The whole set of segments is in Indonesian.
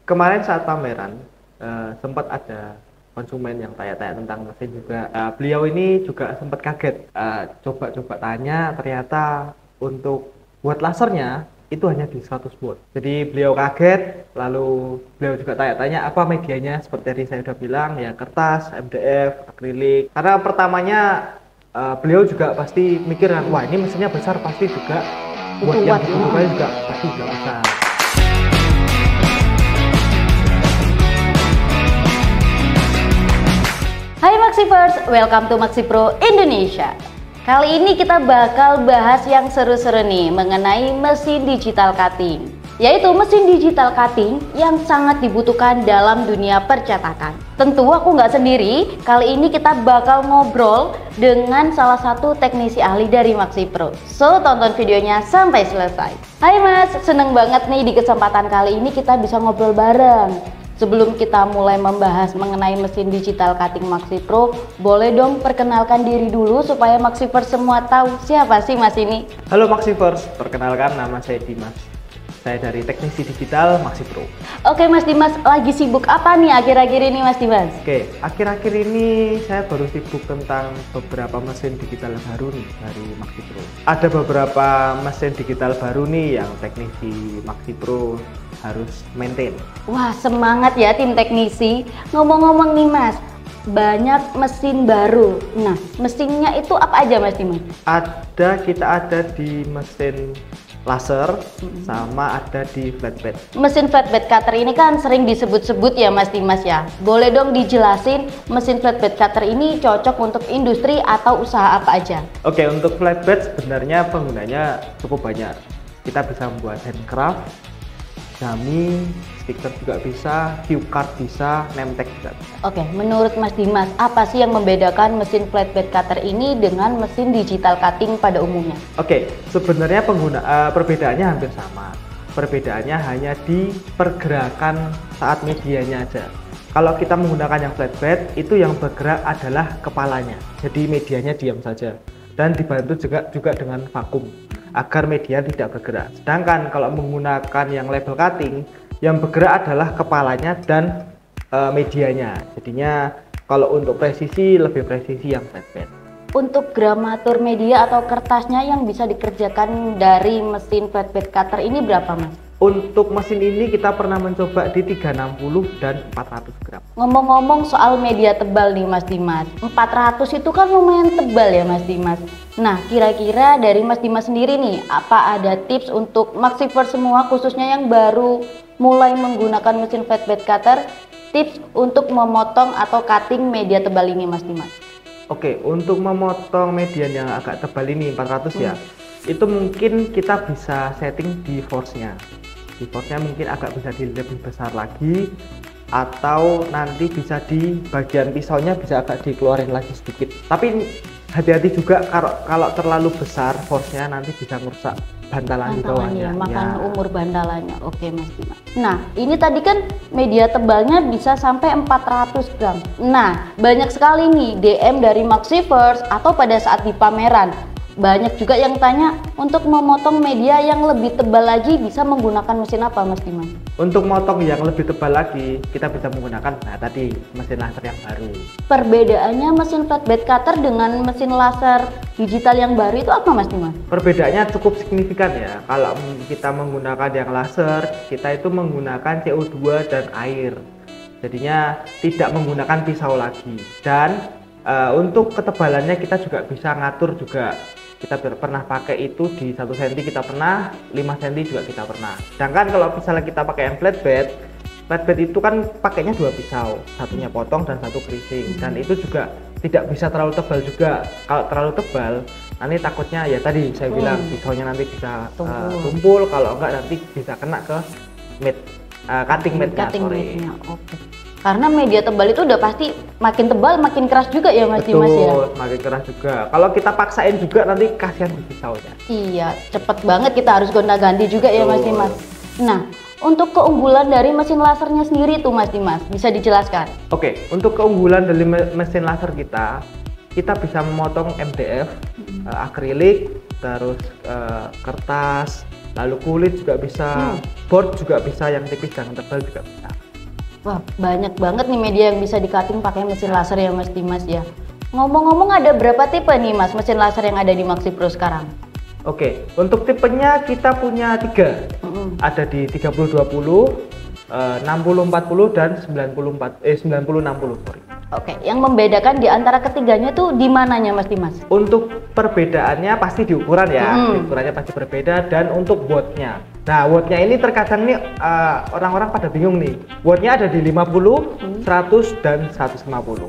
Kemarin saat pameran sempat ada konsumen yang tanya-tanya tentang mesin juga. Beliau ini juga sempat kaget. Coba-coba tanya, ternyata untuk buat lasernya itu hanya di 100 watt. Jadi beliau kaget, lalu beliau juga tanya-tanya apa medianya. Seperti tadi saya sudah bilang, ya kertas, MDF, akrilik. Karena pertamanya beliau juga pasti mikir, wah ini mesinnya besar, pasti juga buat yang dibutuhkan juga pasti juga besar. Hai Maxivers, welcome to Maxipro Indonesia. Kali ini kita bakal bahas yang seru-seru nih mengenai mesin digital cutting, yaitu mesin digital cutting yang sangat dibutuhkan dalam dunia percetakan. Tentu aku nggak sendiri, kali ini kita bakal ngobrol dengan salah satu teknisi ahli dari Maxipro. So, tonton videonya sampai selesai. Hai Mas, seneng banget nih di kesempatan kali ini kita bisa ngobrol bareng. Sebelum kita mulai membahas mengenai mesin digital cutting Maxipro, boleh dong perkenalkan diri dulu supaya Maxivers semua tahu siapa sih Mas ini? Halo Maxivers, perkenalkan nama saya Dimas. Saya dari teknisi digital Maxipro. Oke Mas Dimas, lagi sibuk apa nih akhir-akhir ini Mas Dimas? Oke, akhir-akhir ini saya baru sibuk tentang beberapa mesin digital baru nih dari Maxipro. Ada beberapa mesin digital baru nih yang teknisi Maxipro harus maintain. Wah, semangat ya tim teknisi. Ngomong-ngomong nih Mas, banyak mesin baru. Nah, mesinnya itu apa aja Mas Dimas? Kita ada di mesin laser sama ada di flatbed. Mesin flatbed cutter ini kan sering disebut-sebut ya Mas Dimas ya. Boleh dong dijelasin mesin flatbed cutter ini cocok untuk industri atau usaha apa aja? Oke, untuk flatbed sebenarnya penggunanya cukup banyak. Kita bisa membuat handcraft, dummy, stiker juga bisa, cue card bisa, name tag juga bisa. Oke, menurut Mas Dimas, apa sih yang membedakan mesin flatbed cutter ini dengan mesin digital cutting pada umumnya? Oke, sebenarnya perbedaannya hampir sama. Perbedaannya hanya di pergerakan saat medianya aja. Kalau kita menggunakan yang flatbed, itu yang bergerak adalah kepalanya. Jadi medianya diam saja. Dan dibantu juga dengan vakum agar media tidak bergerak. Sedangkan kalau menggunakan yang label cutting, yang bergerak adalah kepalanya dan medianya. Jadinya kalau untuk presisi, lebih presisi yang flatbed. Untuk gramatur media atau kertasnya yang bisa dikerjakan dari mesin flatbed cutter ini berapa Mas? Untuk mesin ini kita pernah mencoba di 360 dan 400 gram. Ngomong-ngomong soal media tebal nih Mas Dimas, 400 itu kan lumayan tebal ya Mas Dimas. Nah, kira-kira dari Mas Dimas sendiri nih, apa ada tips untuk Maxivers semua khususnya yang baru mulai menggunakan mesin flatbed cutter, tips untuk memotong atau cutting media tebal ini Mas Dimas? Oke, untuk memotong media yang agak tebal ini 400 ya, itu mungkin kita bisa setting di force-nya. Di force-nya mungkin agak bisa lebih besar lagi, atau nanti bisa di bagian pisaunya bisa agak dikeluarin lagi sedikit. Tapi hati-hati juga kalau terlalu besar force-nya nanti bisa merusak bantalan di bawahnya. Makan umur bantalannya. Oke Mas Dimas. Nah, ini tadi kan media tebalnya bisa sampai 400 gram. Nah, banyak sekali nih DM dari Maxivers atau pada saat di pameran. Banyak juga yang tanya, untuk memotong media yang lebih tebal lagi bisa menggunakan mesin apa Mas Dimas? Untuk motong yang lebih tebal lagi, kita bisa menggunakan tadi mesin laser yang baru. Perbedaannya mesin flatbed cutter dengan mesin laser digital yang baru itu apa Mas Dimas? Perbedaannya cukup signifikan ya. Kalau kita menggunakan yang laser, kita itu menggunakan CO2 dan air. Jadinya tidak menggunakan pisau lagi. Dan untuk ketebalannya kita juga bisa ngatur juga. Kita pernah pakai itu di 1 cm kita pernah, 5 cm juga kita pernah. Sedangkan kalau misalnya kita pakai yang flatbed itu kan pakainya 2 pisau, satunya potong dan satu kerising, dan itu juga tidak bisa terlalu tebal juga. Kalau terlalu tebal nanti takutnya ya tadi saya bilang pisaunya nanti bisa tumpul, kalau enggak nanti bisa kena ke cutting made-nya. Oke. Karena media tebal itu udah pasti makin tebal makin keras juga ya Mas Dimas ya? Betul, makin keras juga. Kalau kita paksain juga nanti kasihan di pisaunya. Iya, cepet banget kita harus gonta-ganti juga ya Mas Dimas. Nah, untuk keunggulan dari mesin lasernya sendiri tuh Mas Dimas, bisa dijelaskan? Oke, untuk keunggulan dari mesin laser kita bisa memotong MDF, akrilik, terus kertas, lalu kulit juga bisa, board juga bisa, yang tipis dan tebal juga bisa. Wah, banyak banget nih media yang bisa di-cutting pakai mesin laser ya Mas Dimas ya. Ngomong-ngomong, ada berapa tipe nih Mas mesin laser yang ada di Maxi Pro sekarang? Oke, untuk tipenya kita punya 3. Ada di 30-20, 60-40 dan 90-60, sorry. Oke, yang membedakan di antara ketiganya tuh di mananya Mas Dimas? Untuk perbedaannya pasti di ukuran ya, di ukurannya pasti berbeda, dan untuk wattnya. Nah, wattnya ini terkadang nih orang-orang pada bingung nih. Wattnya ada di 50, 100 dan 150.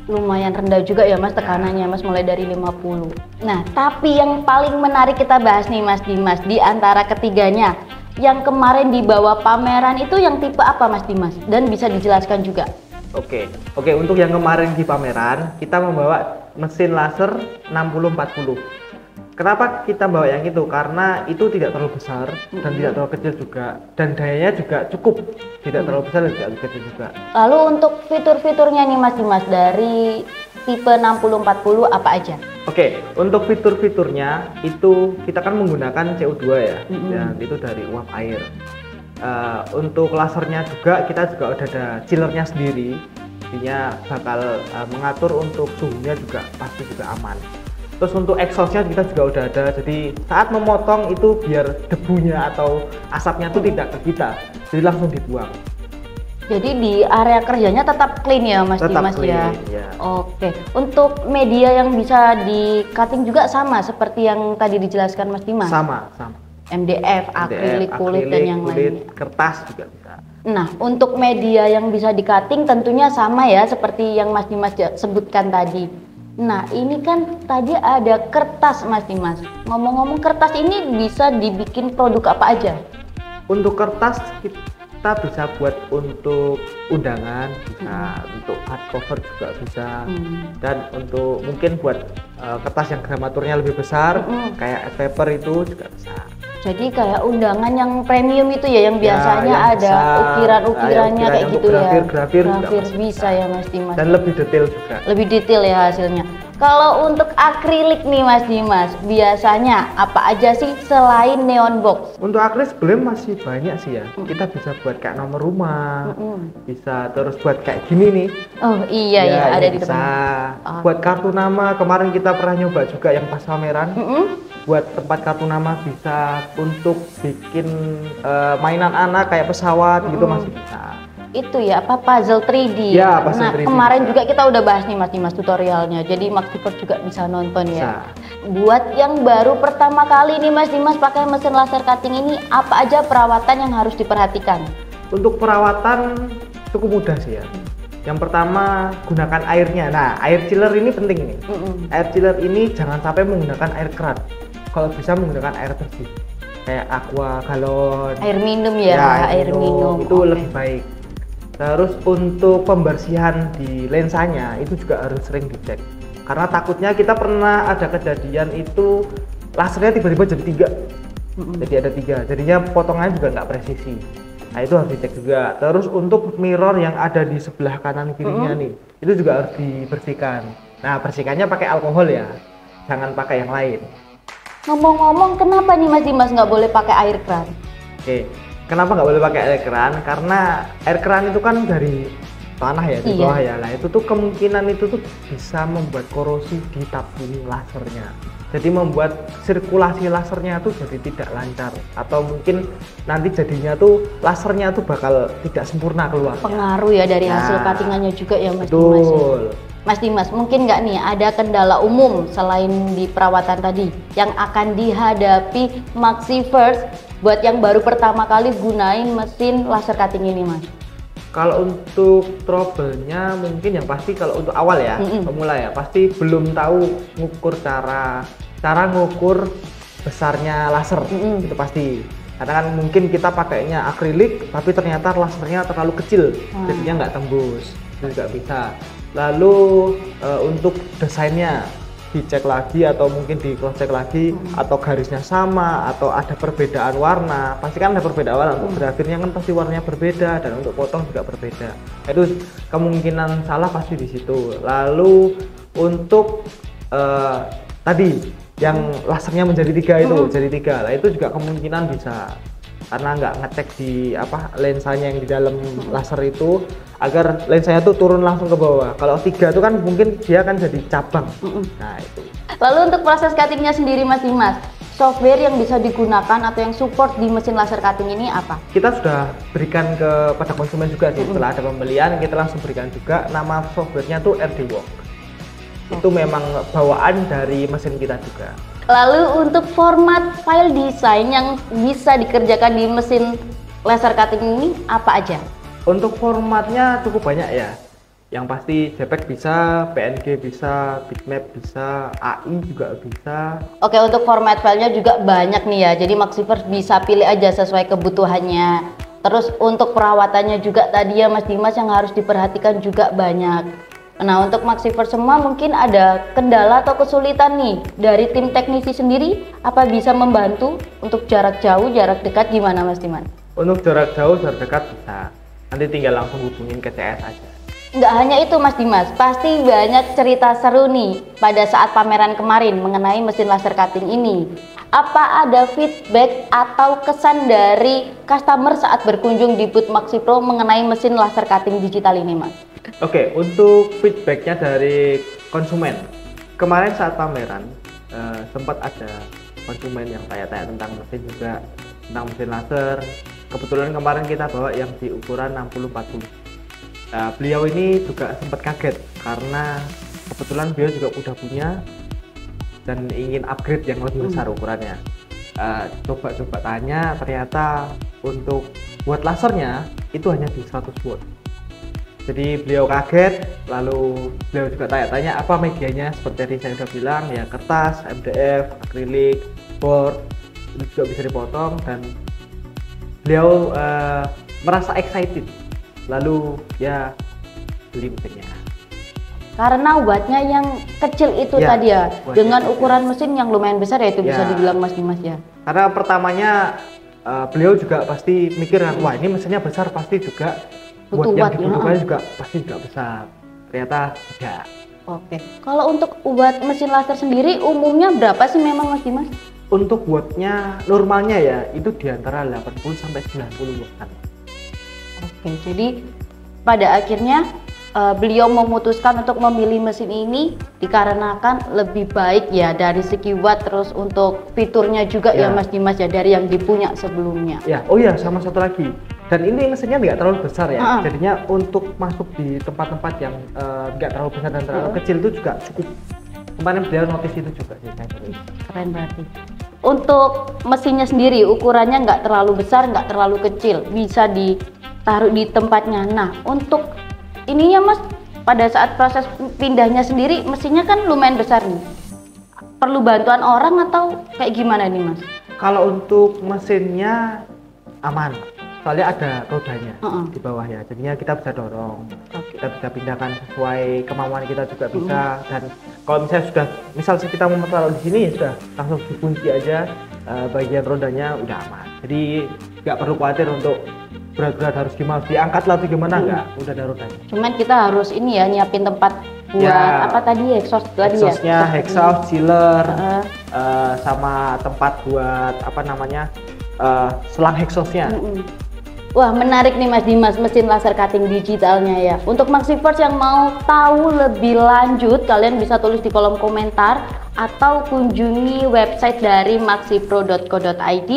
Lumayan rendah juga ya Mas tekanannya Mas, mulai dari 50. Nah, tapi yang paling menarik kita bahas nih Mas Dimas, di antara ketiganya, yang kemarin dibawa pameran itu yang tipe apa Mas Dimas? Dan bisa dijelaskan juga. Oke, untuk yang kemarin di pameran kita membawa mesin laser 60-40. Kenapa kita bawa yang itu? Karena itu tidak terlalu besar dan tidak terlalu kecil juga, dan dayanya juga cukup, tidak terlalu besar dan tidak terlalu kecil juga. Lalu untuk fitur-fiturnya nih Mas Dimas, dari tipe 60-40 apa aja? Oke, untuk fitur-fiturnya itu kita kan menggunakan CO2 ya, dan itu dari uap air. Untuk lasernya juga kita juga udah ada chillernya sendiri, artinya bakal mengatur untuk suhunya juga pasti juga aman. Terus untuk exhaustnya kita juga udah ada, jadi saat memotong itu biar debunya atau asapnya itu tidak ke kita, jadi langsung dibuang. Jadi di area kerjanya tetap clean ya Mas Dimas ya? Oke, untuk media yang bisa di cutting juga sama seperti yang tadi dijelaskan Mas Dimas? Sama. MDF, akrilik, kulit dan yang lain. Kertas juga bisa. Nah, untuk media yang bisa di cutting tentunya sama ya seperti yang Mas Dimas sebutkan tadi. Nah, ini kan tadi ada kertas Mas Dimas. Ngomong-ngomong, kertas ini bisa dibikin produk apa aja? Untuk kertas kita bisa buat untuk undangan, bisa untuk hardcover juga bisa, dan untuk mungkin buat kertas yang gramaturnya lebih besar, kayak paper itu juga bisa. Jadi kayak undangan yang premium itu ya, yang biasanya yang ada ukiran-ukirannya kayak gitu ya. Grafir bisa ya Mas Dimas. Dan lebih detail juga. Lebih detail ya hasilnya. Kalau untuk akrilik nih Mas Dimas, biasanya apa aja sih selain neon box? Untuk akrilik sebenarnya masih banyak sih ya. Kita bisa buat kayak nomor rumah, bisa terus buat kayak gini nih. Oh iya ya, ada di depan. Buat kartu nama, kemarin kita pernah nyoba juga yang pas pameran. Buat tempat kartu nama bisa, untuk bikin mainan anak kayak pesawat gitu masih bisa. Itu ya, apa puzzle 3D ya? Puzzle 3D kemarin bisa. juga kita udah bahas nih Mas Dimas tutorialnya, jadi Maxi Pro juga bisa nonton ya. Buat yang baru pertama kali nih Mas Dimas pakai mesin laser cutting ini, apa aja perawatan yang harus diperhatikan? Untuk perawatan cukup mudah sih ya. Yang pertama, gunakan airnya. Nah, air chiller ini penting nih. Air chiller ini jangan sampai menggunakan air keran. Kalau bisa menggunakan air bersih kayak aqua, galon, air minum ya, air minum itu lebih baik. Terus untuk pembersihan di lensanya itu juga harus sering dicek, karena takutnya kita pernah ada kejadian itu lasernya tiba-tiba jadi 3, jadi ada 3, jadinya potongannya juga nggak presisi. Nah, itu harus dicek juga. Terus untuk mirror yang ada di sebelah kanan kirinya nih, itu juga harus dibersihkan. Nah, bersihkannya pakai alkohol ya, jangan pakai yang lain. Ngomong-ngomong, kenapa nih Mas Dimas nggak boleh pakai air keran? Oke, kenapa nggak boleh pakai air keran? Karena air keran itu kan dari tanah ya, di bawah ya. Nah, itu tuh kemungkinan itu tuh bisa membuat korosi di tabung lasernya. Jadi membuat sirkulasi lasernya tuh jadi tidak lancar, atau mungkin nanti jadinya tuh lasernya tuh bakal tidak sempurna keluar. Pengaruh ya dari hasil cuttingannya juga ya Mas Dimas. Ya? Mas Dimas, mungkin nggak nih ada kendala umum selain di perawatan tadi yang akan dihadapi Maxi First buat yang baru pertama kali gunain mesin laser cutting ini Mas? Kalau untuk trouble-nya mungkin yang pasti kalau untuk awal ya, pemula ya, pasti belum tahu ngukur cara ngukur besarnya laser, itu pasti. Karena kan mungkin kita pakainya akrilik tapi ternyata lasernya terlalu kecil, jadinya nggak tembus, itu juga bisa. Lalu untuk desainnya dicek lagi, atau mungkin di cross check lagi, atau garisnya sama, atau ada perbedaan warna. Pasti kan ada perbedaan warna, untuk grafirnya kan pasti warnanya berbeda, dan untuk potong juga berbeda. Itu kemungkinan salah pasti di situ. Lalu untuk tadi yang lasernya menjadi 3 itu, jadi 3 lah, itu juga kemungkinan bisa, karena nggak ngecek di lensanya yang di dalam laser itu agar lensanya tuh turun langsung ke bawah. Kalau 3 itu kan mungkin dia kan jadi cabang. Nah itu. Lalu untuk proses cuttingnya sendiri Mas Dimas, software yang bisa digunakan atau yang support di mesin laser cutting ini apa? Kita sudah berikan kepada konsumen juga sih, setelah ada pembelian kita langsung berikan juga, nama softwarenya tuh RDWorks. Itu memang bawaan dari mesin kita juga. Lalu untuk format file desain yang bisa dikerjakan di mesin laser cutting ini apa aja? Untuk formatnya cukup banyak ya. Yang pasti JPEG bisa, PNG bisa, bitmap bisa, AI juga bisa. Oke, untuk format filenya juga banyak nih ya. Jadi Maxivers bisa pilih aja sesuai kebutuhannya. Terus untuk perawatannya juga tadi ya Mas Dimas yang harus diperhatikan juga banyak. Nah, untuk Maxivers semua mungkin ada kendala atau kesulitan nih dari tim teknisi sendiri, apa bisa membantu untuk jarak jauh, jarak dekat gimana Mas Dimas? Untuk jarak jauh, jarak dekat bisa. Nanti tinggal langsung hubungin ke CS aja. Nggak hanya itu Mas Dimas, pasti banyak cerita seru nih pada saat pameran kemarin mengenai mesin laser cutting ini. Apa ada feedback atau kesan dari customer saat berkunjung di booth Maxipro mengenai mesin laser cutting digital ini Mas? Oke, untuk feedbacknya dari konsumen. Kemarin saat pameran sempat ada konsumen yang tanya-tanya tentang mesin juga, tentang mesin laser. Kebetulan kemarin kita bawa yang di ukuran 60-40. Beliau ini juga sempat kaget karena kebetulan beliau juga udah punya dan ingin upgrade yang lebih besar ukurannya. Coba tanya, ternyata untuk buat lasernya itu hanya di 100 watt. Jadi beliau kaget, lalu beliau juga tanya-tanya apa medianya, seperti tadi saya sudah bilang ya, kertas, MDF, akrilik, board itu juga bisa dipotong, dan beliau merasa excited. Lalu ya beli mesinnya. Karena wattnya yang kecil itu ya, tadi ya, dengan kecil. ukuran mesin yang lumayan besar ya itu bisa dibilang Mas Dimas ya. Karena pertamanya beliau juga pasti mikir kan, wah ini mesinnya besar pasti juga butuh watt yang watt dibutuhkan juga pasti juga besar. Ternyata tidak. Oke. Kalau untuk watt mesin laser sendiri umumnya berapa sih memang Mas Dimas? Untuk wattnya normalnya ya itu di antara 80 sampai 90 watt. Oke, jadi pada akhirnya beliau memutuskan untuk memilih mesin ini dikarenakan lebih baik ya dari segi watt, terus untuk fiturnya juga ya Mas Dimas ya dari yang dipunya sebelumnya. Ya, oh ya sama satu lagi. Dan ini mesinnya nggak terlalu besar ya, jadinya untuk masuk di tempat-tempat yang nggak terlalu besar dan terlalu kecil itu juga cukup. Kemarin beliau notice itu juga sih. Keren berarti. Untuk mesinnya sendiri ukurannya nggak terlalu besar, nggak terlalu kecil, bisa ditaruh di tempatnya. Nah, untuk ininya Mas, pada saat proses pindahnya sendiri mesinnya kan lumayan besar nih. Perlu bantuan orang atau kayak gimana nih Mas? Kalau untuk mesinnya aman, soalnya ada rodanya di bawah ya, jadinya kita bisa dorong, kita bisa pindahkan sesuai kemauan kita juga bisa. Dan kalau misalnya sudah, kita mau taruh di sini ya sudah langsung dikunci aja bagian rodanya, udah aman. Jadi nggak perlu khawatir untuk berat-berat harus gimana, diangkat lah atau gimana, nggak, udah ada rodanya. Cuman kita harus ini ya, nyiapin tempat buat apa tadi, exhaust tadi ya? Exhaustnya, exhaust, chiller, sama tempat buat apa namanya, selang exhaustnya. Wah, menarik nih Mas Dimas, mesin laser cutting digitalnya ya. Untuk Maxivers yang mau tahu lebih lanjut, kalian bisa tulis di kolom komentar atau kunjungi website dari maxipro.co.id.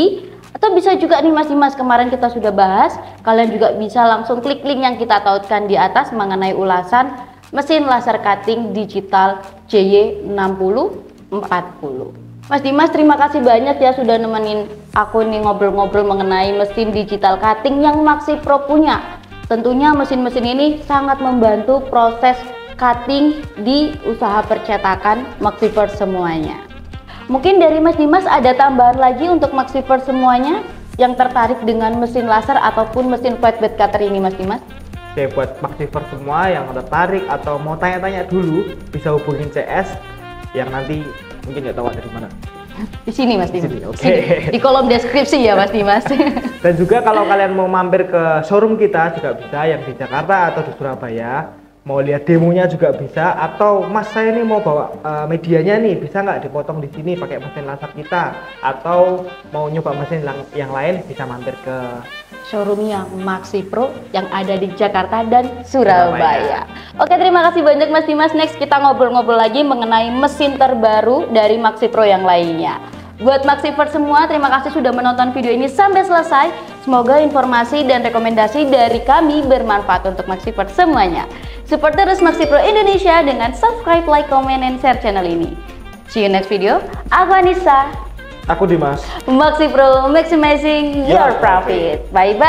Atau bisa juga nih Mas Dimas, kemarin kita sudah bahas, kalian juga bisa langsung klik link yang kita tautkan di atas mengenai ulasan mesin laser cutting digital JY6040. Mas Dimas, terima kasih banyak ya sudah nemenin aku nih ngobrol-ngobrol mengenai mesin digital cutting yang Maxipro punya. Tentunya mesin-mesin ini sangat membantu proses cutting di usaha percetakan Maxivers semuanya. Mungkin dari Mas Dimas ada tambahan lagi untuk Maxivers semuanya yang tertarik dengan mesin laser ataupun mesin flatbed cutter ini Mas Dimas? Oke, buat Maxivers semua yang tertarik atau mau tanya-tanya dulu bisa hubungin CS yang nanti mungkin nggak tahu ada di mana. Di sini Mas Dimas. Oke. Di kolom deskripsi ya Mas Dimas. Dan juga kalau kalian mau mampir ke showroom kita juga bisa, yang di Jakarta atau di Surabaya. mau lihat demonya juga bisa, atau Mas saya ini mau bawa medianya nih, bisa nggak dipotong di sini pakai mesin laser kita, atau mau nyoba mesin yang lain bisa mampir ke showroomnya Maxi Pro yang ada di Jakarta dan Surabaya. Oke, terima kasih banyak Mas Dimas. Next kita ngobrol-ngobrol lagi mengenai mesin terbaru dari Maxi Pro yang lainnya. Buat Maxivers semua, terima kasih sudah menonton video ini sampai selesai. Semoga informasi dan rekomendasi dari kami bermanfaat untuk Maxivers semuanya. Support terus Maxi Pro Indonesia dengan subscribe, like, comment, and share channel ini. See you next video. Aku Anissa. Aku Dimas. Maxi Pro, maximizing your profit. Bye-bye.